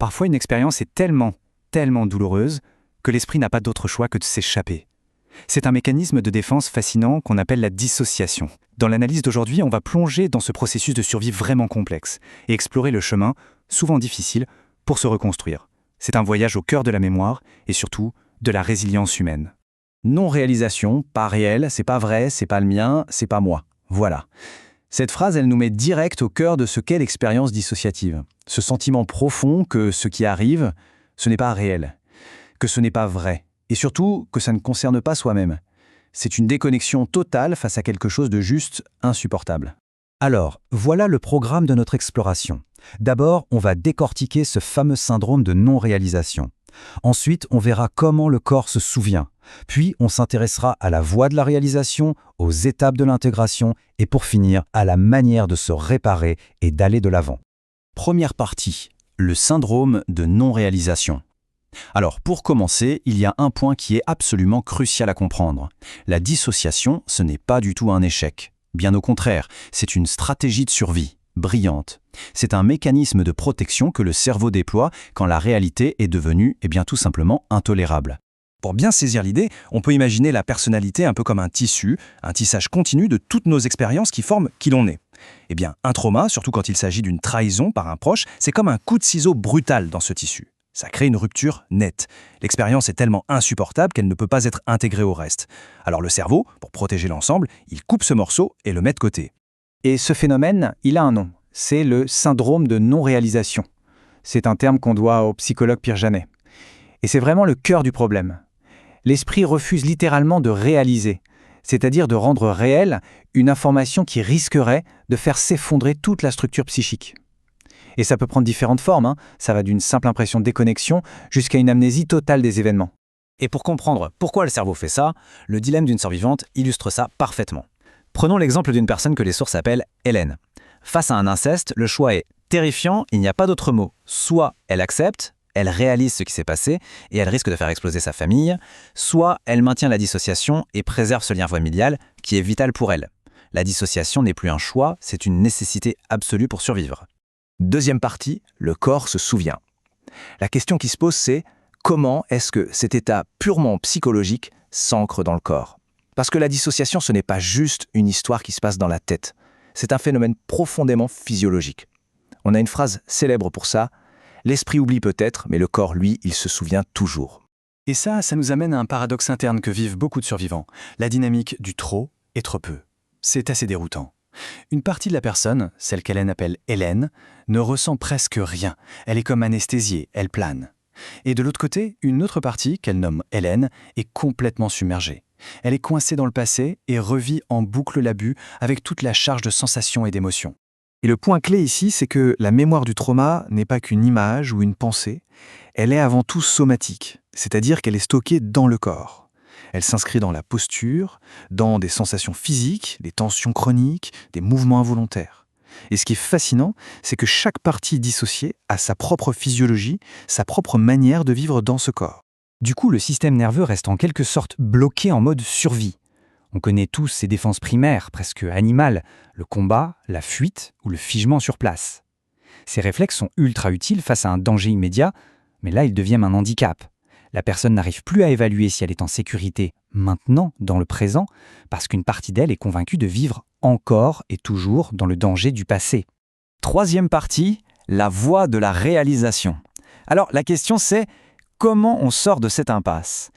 Parfois, une expérience est tellement douloureuse que l'esprit n'a pas d'autre choix que de s'échapper. C'est un mécanisme de défense fascinant qu'on appelle la dissociation. Dans l'analyse d'aujourd'hui, on va plonger dans ce processus de survie vraiment complexe et explorer le chemin, souvent difficile, pour se reconstruire. C'est un voyage au cœur de la mémoire et surtout de la résilience humaine. Non-réalisation, pas réel, c'est pas vrai, c'est pas le mien, c'est pas moi. Voilà. Cette phrase, elle nous met direct au cœur de ce qu'est l'expérience dissociative. Ce sentiment profond que ce qui arrive, ce n'est pas réel, que ce n'est pas vrai, et surtout que ça ne concerne pas soi-même. C'est une déconnexion totale face à quelque chose de juste insupportable. Alors, voilà le programme de notre exploration. D'abord, on va décortiquer ce fameux syndrome de non-réalisation. Ensuite, on verra comment le corps se souvient. Puis, on s'intéressera à la voie de la réalisation, aux étapes de l'intégration et pour finir, à la manière de se réparer et d'aller de l'avant. Première partie, le syndrome de non-réalisation. Alors, pour commencer, il y a un point qui est absolument crucial à comprendre. La dissociation, ce n'est pas du tout un échec. Bien au contraire, c'est une stratégie de survie, brillante. C'est un mécanisme de protection que le cerveau déploie quand la réalité est devenue, tout simplement intolérable. Pour bien saisir l'idée, on peut imaginer la personnalité un peu comme un tissu, un tissage continu de toutes nos expériences qui forment qui l'on est. Un trauma, surtout quand il s'agit d'une trahison par un proche, c'est comme un coup de ciseau brutal dans ce tissu. Ça crée une rupture nette. L'expérience est tellement insupportable qu'elle ne peut pas être intégrée au reste. Alors le cerveau, pour protéger l'ensemble, il coupe ce morceau et le met de côté. Et ce phénomène, il a un nom. C'est le syndrome de non-réalisation. C'est un terme qu'on doit au psychologue Pierre Janet. Et c'est vraiment le cœur du problème. L'esprit refuse littéralement de réaliser, c'est-à-dire de rendre réelle une information qui risquerait de faire s'effondrer toute la structure psychique. Et ça peut prendre différentes formes, Ça va d'une simple impression de déconnexion jusqu'à une amnésie totale des événements. Et pour comprendre pourquoi le cerveau fait ça, le dilemme d'une survivante illustre ça parfaitement. Prenons l'exemple d'une personne que les sources appellent Hélène. Face à un inceste, le choix est terrifiant, il n'y a pas d'autre mot. Soit elle accepte, elle réalise ce qui s'est passé et elle risque de faire exploser sa famille, soit elle maintient la dissociation et préserve ce lien familial qui est vital pour elle. La dissociation n'est plus un choix, c'est une nécessité absolue pour survivre. Deuxième partie, le corps se souvient. La question qui se pose, c'est comment est-ce que cet état purement psychologique s'ancre dans le corps ? Parce que la dissociation, ce n'est pas juste une histoire qui se passe dans la tête. C'est un phénomène profondément physiologique. On a une phrase célèbre pour ça. L'esprit oublie peut-être, mais le corps, lui, il se souvient toujours. Et ça nous amène à un paradoxe interne que vivent beaucoup de survivants, la dynamique du trop et trop peu. C'est assez déroutant. Une partie de la personne, celle qu'Hélène appelle Hélène, ne ressent presque rien. Elle est comme anesthésiée, elle plane. Et de l'autre côté, une autre partie, qu'elle nomme Hélène, est complètement submergée. Elle est coincée dans le passé et revit en boucle l'abus avec toute la charge de sensations et d'émotions. Et le point clé ici, c'est que la mémoire du trauma n'est pas qu'une image ou une pensée, elle est avant tout somatique, c'est-à-dire qu'elle est stockée dans le corps. Elle s'inscrit dans la posture, dans des sensations physiques, des tensions chroniques, des mouvements involontaires. Et ce qui est fascinant, c'est que chaque partie dissociée a sa propre physiologie, sa propre manière de vivre dans ce corps. Du coup, le système nerveux reste en quelque sorte bloqué en mode survie. On connaît tous ces défenses primaires, presque animales, le combat, la fuite ou le figement sur place. Ces réflexes sont ultra utiles face à un danger immédiat, mais là ils deviennent un handicap. La personne n'arrive plus à évaluer si elle est en sécurité maintenant, dans le présent, parce qu'une partie d'elle est convaincue de vivre encore et toujours dans le danger du passé. Troisième partie, la voie de la réalisation. Alors la question c'est, comment on sort de cette impasse ?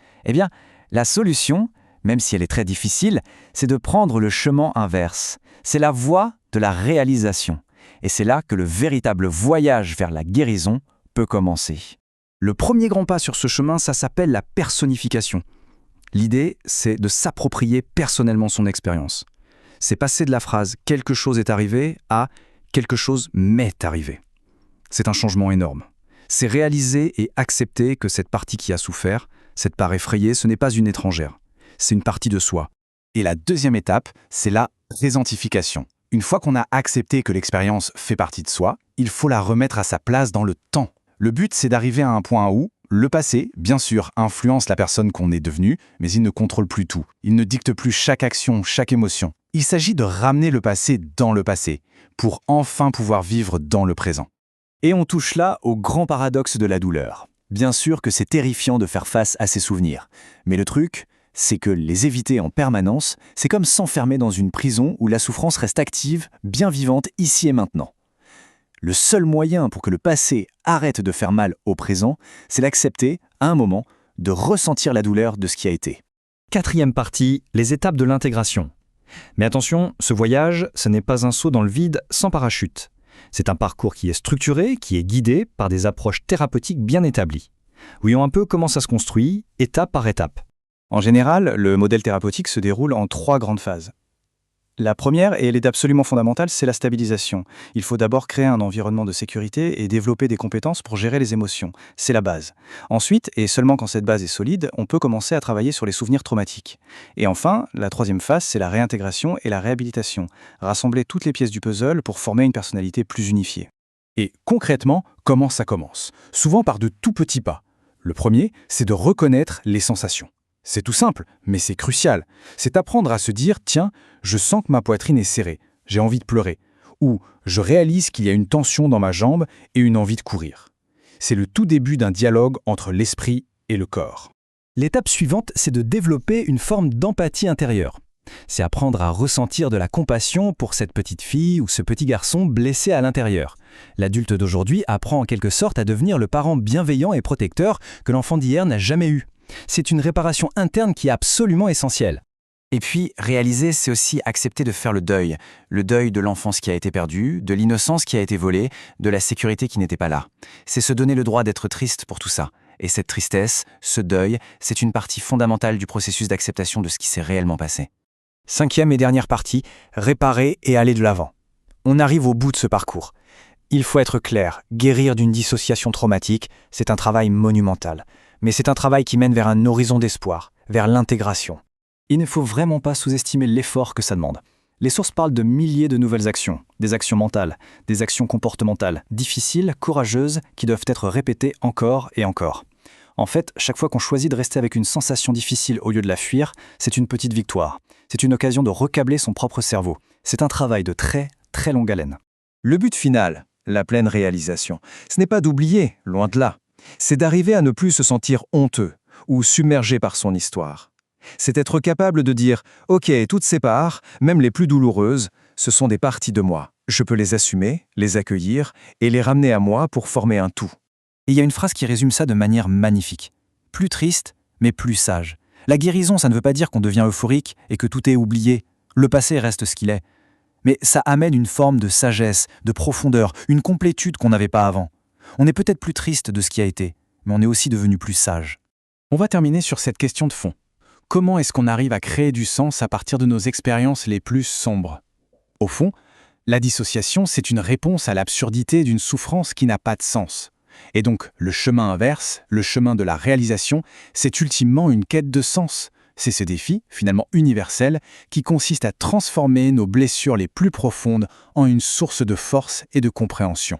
La solution, même si elle est très difficile, c'est de prendre le chemin inverse. C'est la voie de la réalisation. Et c'est là que le véritable voyage vers la guérison peut commencer. Le premier grand pas sur ce chemin, ça s'appelle la personnification. L'idée, c'est de s'approprier personnellement son expérience. C'est passer de la phrase « quelque chose est arrivé » à « quelque chose m'est arrivé ». C'est un changement énorme. C'est réaliser et accepter que cette partie qui a souffert, cette part effrayée, ce n'est pas une étrangère. C'est une partie de soi. Et la deuxième étape, c'est la présentification. Une fois qu'on a accepté que l'expérience fait partie de soi, il faut la remettre à sa place dans le temps. Le but, c'est d'arriver à un point où le passé, bien sûr, influence la personne qu'on est devenue, mais il ne contrôle plus tout. Il ne dicte plus chaque action, chaque émotion. Il s'agit de ramener le passé dans le passé, pour enfin pouvoir vivre dans le présent. Et on touche là au grand paradoxe de la douleur. Bien sûr que c'est terrifiant de faire face à ces souvenirs, mais le truc, c'est que les éviter en permanence, c'est comme s'enfermer dans une prison où la souffrance reste active, bien vivante ici et maintenant. Le seul moyen pour que le passé arrête de faire mal au présent, c'est d'accepter, à un moment, de ressentir la douleur de ce qui a été. 4e partie, les étapes de l'intégration. Mais attention, ce voyage, ce n'est pas un saut dans le vide sans parachute. C'est un parcours qui est structuré, qui est guidé par des approches thérapeutiques bien établies. Voyons un peu comment ça se construit, étape par étape. En général, le modèle thérapeutique se déroule en 3 grandes phases. La première, et elle est absolument fondamentale, c'est la stabilisation. Il faut d'abord créer un environnement de sécurité et développer des compétences pour gérer les émotions. C'est la base. Ensuite, et seulement quand cette base est solide, on peut commencer à travailler sur les souvenirs traumatiques. Et enfin, la 3e phase, c'est la réintégration et la réhabilitation. Rassembler toutes les pièces du puzzle pour former une personnalité plus unifiée. Et concrètement, comment ça commence? Souvent par de tout petits pas. Le premier, c'est de reconnaître les sensations. C'est tout simple, mais c'est crucial. C'est apprendre à se dire « Tiens, je sens que ma poitrine est serrée, j'ai envie de pleurer » ou « Je réalise qu'il y a une tension dans ma jambe et une envie de courir ». C'est le tout début d'un dialogue entre l'esprit et le corps. L'étape suivante, c'est de développer une forme d'empathie intérieure. C'est apprendre à ressentir de la compassion pour cette petite fille ou ce petit garçon blessé à l'intérieur. L'adulte d'aujourd'hui apprend en quelque sorte à devenir le parent bienveillant et protecteur que l'enfant d'hier n'a jamais eu. C'est une réparation interne qui est absolument essentielle. Et puis, réaliser, c'est aussi accepter de faire le deuil de l'enfance qui a été perdue, de l'innocence qui a été volée, de la sécurité qui n'était pas là. C'est se donner le droit d'être triste pour tout ça. Et cette tristesse, ce deuil, c'est une partie fondamentale du processus d'acceptation de ce qui s'est réellement passé. 5e et dernière partie, réparer et aller de l'avant. On arrive au bout de ce parcours. Il faut être clair, guérir d'une dissociation traumatique, c'est un travail monumental. Mais c'est un travail qui mène vers un horizon d'espoir, vers l'intégration. Il ne faut vraiment pas sous-estimer l'effort que ça demande. Les sources parlent de milliers de nouvelles actions, des actions mentales, des actions comportementales, difficiles, courageuses, qui doivent être répétées encore et encore. En fait, chaque fois qu'on choisit de rester avec une sensation difficile au lieu de la fuir, c'est une petite victoire. C'est une occasion de recabler son propre cerveau. C'est un travail de très, très longue haleine. Le but final, la pleine réalisation, ce n'est pas d'oublier, loin de là. C'est d'arriver à ne plus se sentir honteux ou submergé par son histoire. C'est être capable de dire « Ok, toutes ces parts, même les plus douloureuses, ce sont des parties de moi. Je peux les assumer, les accueillir et les ramener à moi pour former un tout. » Et il y a une phrase qui résume ça de manière magnifique. Plus triste, mais plus sage. La guérison, ça ne veut pas dire qu'on devient euphorique et que tout est oublié. Le passé reste ce qu'il est. Mais ça amène une forme de sagesse, de profondeur, une complétude qu'on n'avait pas avant. On est peut-être plus triste de ce qui a été, mais on est aussi devenu plus sage. On va terminer sur cette question de fond. Comment est-ce qu'on arrive à créer du sens à partir de nos expériences les plus sombres? Au fond, la dissociation, c'est une réponse à l'absurdité d'une souffrance qui n'a pas de sens. Et donc, le chemin inverse, le chemin de la réalisation, c'est ultimement une quête de sens. C'est ce défi, finalement universel, qui consiste à transformer nos blessures les plus profondes en une source de force et de compréhension.